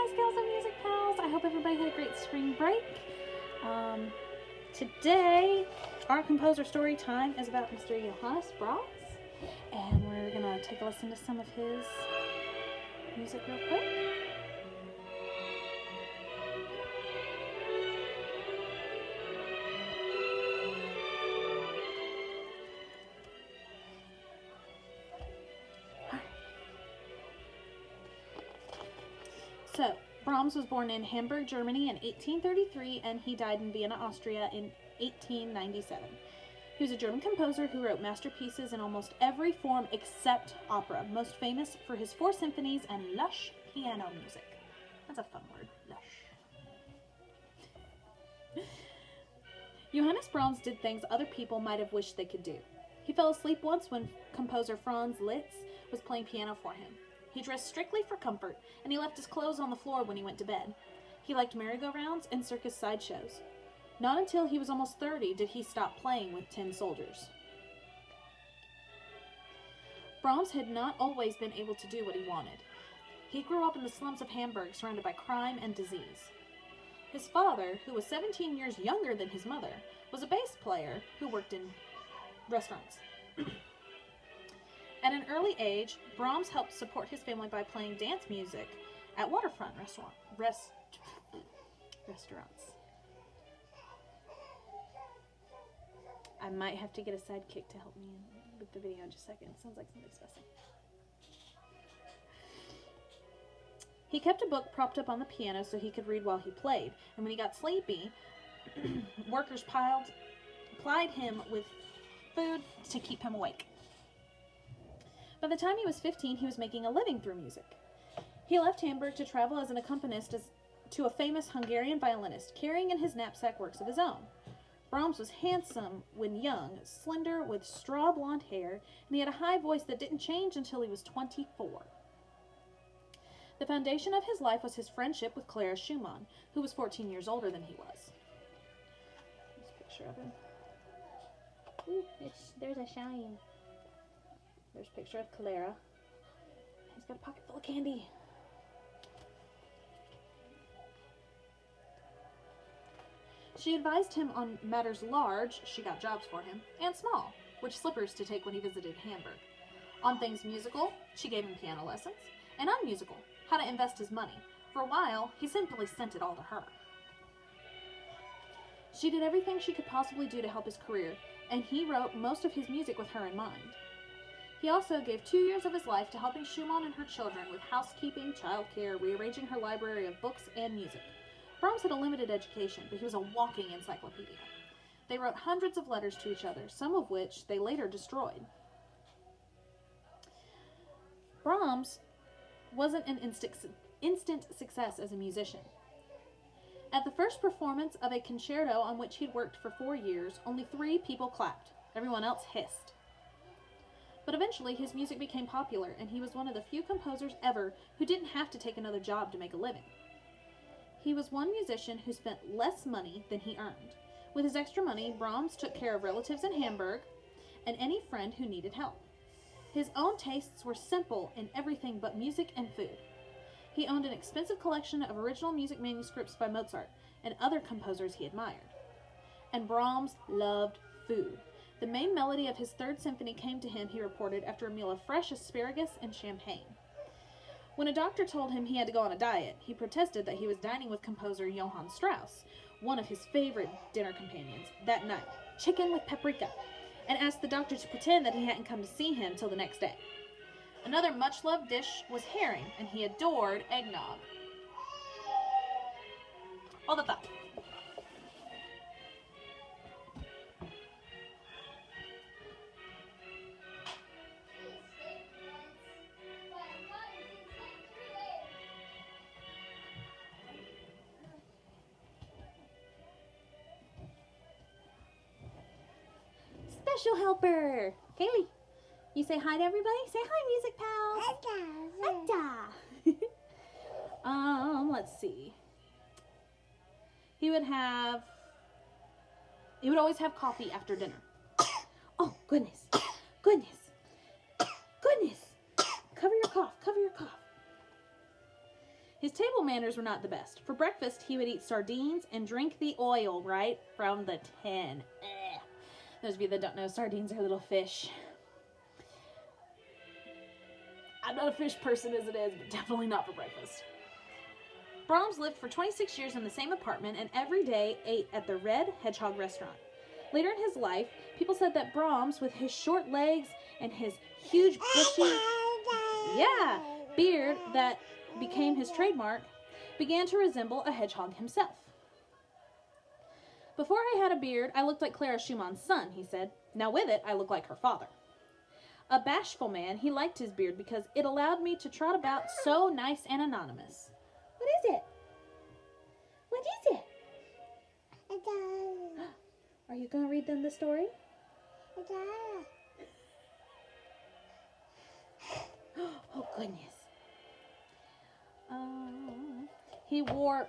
Boys, Girls, and Music Pals. I hope everybody had a great spring break. Today, our composer story time is about Mr. Johannes Brahms, and we're going to take a listen to some of his music real quick. So, Brahms was born in Hamburg, Germany in 1833, and he died in Vienna, Austria in 1897. He was a German composer who wrote masterpieces in almost every form except opera, most famous for his 4 symphonies and lush piano music. That's a fun word, lush. Johannes Brahms did things other people might have wished they could do. He fell asleep once when composer Franz Liszt was playing piano for him. He dressed strictly for comfort, and he left his clothes on the floor when he went to bed. He liked merry-go-rounds and circus sideshows. Not until he was almost 30 did he stop playing with tin soldiers. Brahms had not always been able to do what he wanted. He grew up in the slums of Hamburg, surrounded by crime and disease. His father, who was 17 years younger than his mother, was a bass player who worked in restaurants. At an early age, Brahms helped support his family by playing dance music at waterfront restaurants. I might have to get a sidekick to help me with the video in just a second. It sounds like somebody's fussing. He kept a book propped up on the piano so he could read while he played, and when he got sleepy, workers plied him with food to keep him awake. By the time he was 15, he was making a living through music. He left Hamburg to travel as an accompanist to a famous Hungarian violinist, carrying in his knapsack works of his own. Brahms was handsome when young, slender, with straw blonde hair, and he had a high voice that didn't change until he was 24. The foundation of his life was his friendship with Clara Schumann, who was 14 years older than he was. Here's a picture of him. Ooh, there's a shine. There's a picture of Clara. He's got a pocket full of candy. She advised him on matters large, she got jobs for him, and small, which slippers to take when he visited Hamburg. On things musical, she gave him piano lessons, and unmusical, how to invest his money. For a while, he simply sent it all to her. She did everything she could possibly do to help his career, and he wrote most of his music with her in mind. He also gave 2 years of his life to helping Schumann and her children with housekeeping, childcare, rearranging her library of books and music. Brahms had a limited education, but he was a walking encyclopedia. They wrote hundreds of letters to each other, some of which they later destroyed. Brahms wasn't an instant success as a musician. At the first performance of a concerto on which he'd worked for 4 years, only 3 people clapped. Everyone else hissed. But eventually, his music became popular, and he was one of the few composers ever who didn't have to take another job to make a living. He was one musician who spent less money than he earned. With his extra money, Brahms took care of relatives in Hamburg and any friend who needed help. His own tastes were simple in everything but music and food. He owned an expensive collection of original music manuscripts by Mozart and other composers he admired. And Brahms loved food. The main melody of his 3rd symphony came to him, he reported, after a meal of fresh asparagus and champagne. When a doctor told him he had to go on a diet, he protested that he was dining with composer Johann Strauss, one of his favorite dinner companions, that night, chicken with paprika, and asked the doctor to pretend that he hadn't come to see him till the next day. Another much-loved dish was herring, and he adored eggnog. Hold the thought. Special helper, Cayleigh. You say hi to everybody. Say hi, music pals. Hi. Let's see. He would always have coffee after dinner. Oh, goodness. Cover your cough. His table manners were not the best. For breakfast, he would eat sardines and drink the oil right from the tin. Those of you that don't know, sardines are little fish. I'm not a fish person as it is, but definitely not for breakfast. Brahms lived for 26 years in the same apartment and every day ate at the Red Hedgehog restaurant. Later in his life, people said that Brahms, with his short legs and his huge bushy beard that became his trademark, began to resemble a hedgehog himself. Before I had a beard, I looked like Clara Schumann's son, he said. Now with it, I look like her father. A bashful man, he liked his beard because it allowed me to trot about so nice and anonymous. What is it? What is it? Are you going to read them the story? Oh, goodness. He wore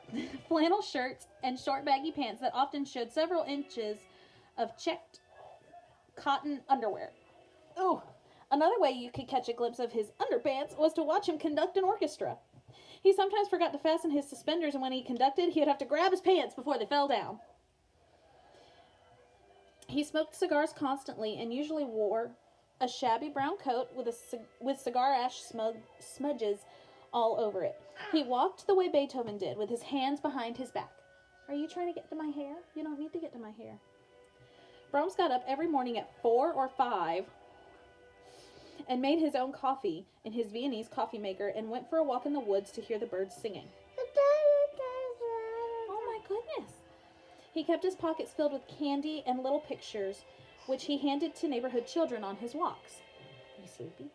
flannel shirts and short baggy pants that often showed several inches of checked cotton underwear. Oh, another way you could catch a glimpse of his underpants was to watch him conduct an orchestra. He sometimes forgot to fasten his suspenders, and when he conducted, he would have to grab his pants before they fell down. He smoked cigars constantly and usually wore a shabby brown coat with cigar ash smudges all over it. He walked the way Beethoven did, with his hands behind his back. Are you trying to get to my hair? You don't need to get to my hair. Brahms got up every morning at 4 or 5 and made his own coffee in his Viennese coffee maker and went for a walk in the woods to hear the birds singing. Oh my goodness. He kept his pockets filled with candy and little pictures, which he handed to neighborhood children on his walks. Are you sleepy?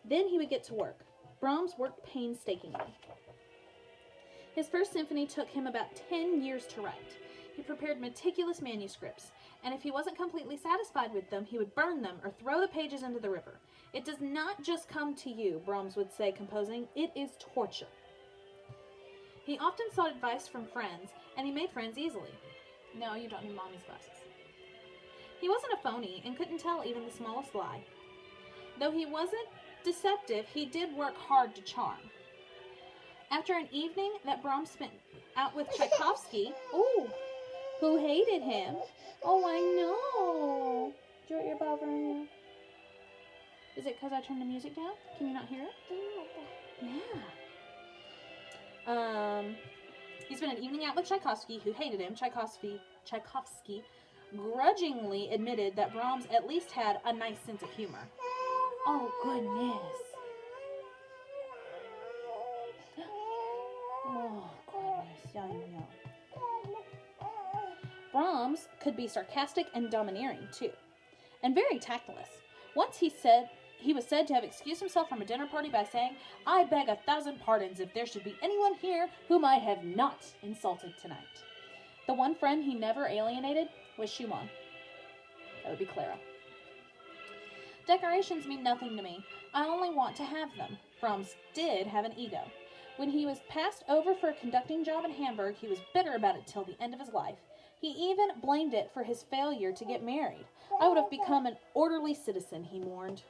Then he would get to work. Brahms worked painstakingly. His first symphony took him about 10 years to write. He prepared meticulous manuscripts, and if he wasn't completely satisfied with them, he would burn them or throw the pages into the river. It does not just come to you, Brahms would say, composing. It is torture. He often sought advice from friends, and he made friends easily. No, you don't need mommy's glasses. He wasn't a phony and couldn't tell even the smallest lie. Though he wasn't deceptive, he did work hard to charm. After an evening that Brahms spent out with Tchaikovsky, who hated him. Oh, I know. Do you want your bothering you? Is it because I turned the music down? Can you not hear it? Yeah. He spent an evening out with Tchaikovsky, who hated him. Tchaikovsky grudgingly admitted that Brahms at least had a nice sense of humor. Oh, goodness. Oh, goodness. I know. Brahms could be sarcastic and domineering, too, and very tactless. Once he was said to have excused himself from a dinner party by saying, "I beg 1,000 pardons if there should be anyone here whom I have not insulted tonight." The one friend he never alienated was Schumann. That would be Clara. Decorations mean nothing to me. I only want to have them. Brahms did have an ego. When he was passed over for a conducting job in Hamburg, he was bitter about it till the end of his life. He even blamed it for his failure to get married. I would have become an orderly citizen, he mourned.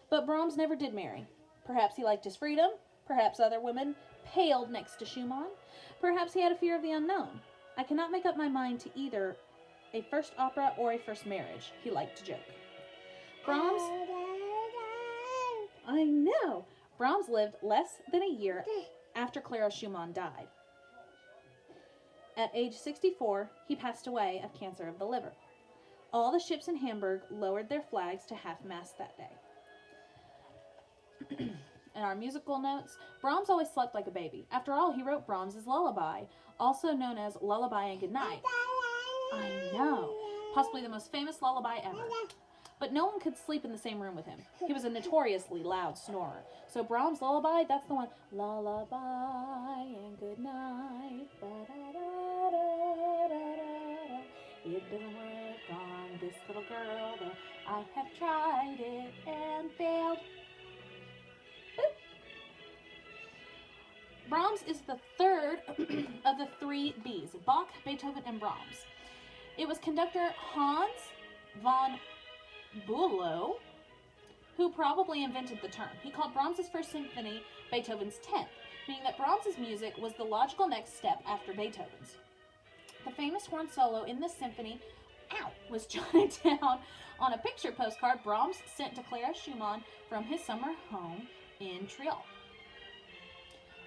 But Brahms never did marry. Perhaps he liked his freedom. Perhaps other women paled next to Schumann. Perhaps he had a fear of the unknown. I cannot make up my mind to either a first opera or a first marriage, he liked to joke. Brahms... I know! Brahms lived less than a year after Clara Schumann died. At age 64, he passed away of cancer of the liver. All the ships in Hamburg lowered their flags to half-mast that day. In our musical notes, Brahms always slept like a baby. After all, he wrote Brahms' Lullaby, also known as Lullaby and Goodnight. I know. Possibly the most famous lullaby ever. But no one could sleep in the same room with him. He was a notoriously loud snorer. So Brahms' Lullaby, that's the one. Lullaby and Goodnight. It doesn't work on this little girl, though I have tried it and failed. Brahms is the third of the three Bs, Bach, Beethoven, and Brahms. It was conductor Hans von Bülow who probably invented the term. He called Brahms' first symphony Beethoven's 10th. meaning that Brahms's music was the logical next step after Beethoven's. The famous horn solo in this symphony, was jotted down on a picture postcard Brahms sent to Clara Schumann from his summer home in Triol.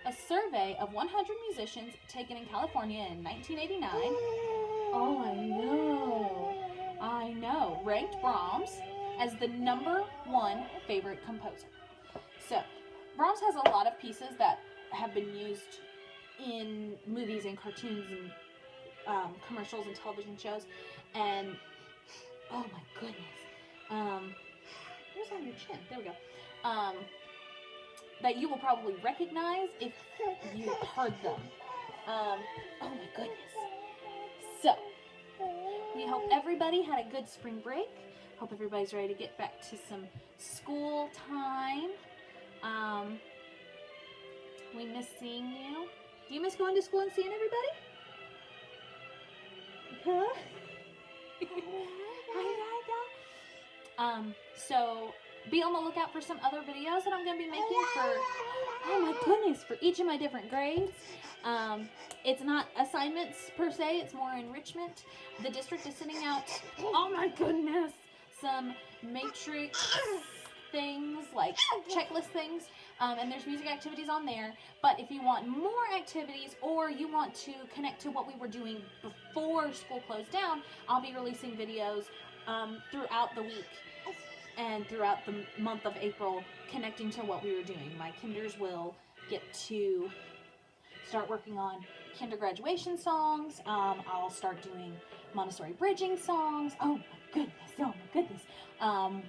A survey of 100 musicians taken in California in 1989, I know, ranked Brahms as the #1 favorite composer. So, Brahms has a lot of pieces that have been used in movies and cartoons and commercials and television shows, and oh my goodness, where's on your chin? There we go. That you will probably recognize if you heard them. Oh my goodness. So, we hope everybody had a good spring break. Hope everybody's ready to get back to some school time. We miss seeing you. Do you miss going to school and seeing everybody? Huh? So be on the lookout for some other videos that I'm going to be making for each of my different grades. It's not assignments per se, it's more enrichment. The district is sending out, oh my goodness, some matrix things, like checklist things, and there's music activities on there. But if you want more activities, or you want to connect to what we were doing before school closed down, I'll be releasing videos throughout the week and throughout the month of April, connecting to what we were doing. My kinders will get to start working on kinder graduation songs. I'll start doing Montessori bridging songs. Oh my goodness.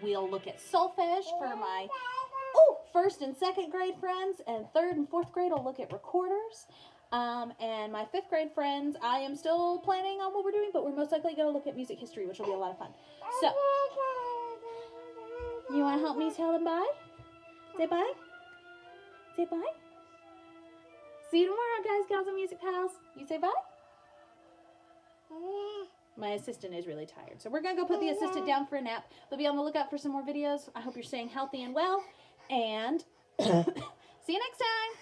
We'll look at solfege for my first and second grade friends, and third and fourth grade I'll look at recorders. And my fifth grade friends, I am still planning on what we're doing, but we're most likely going to look at music history, which will be a lot of fun. So, you want to help me tell them bye? Say bye. Say bye. See you tomorrow, guys, gals, and music pals. You say bye? My assistant is really tired, so we're going to go put the assistant down for a nap. But be on the lookout for some more videos. I hope you're staying healthy and well, and see you next time.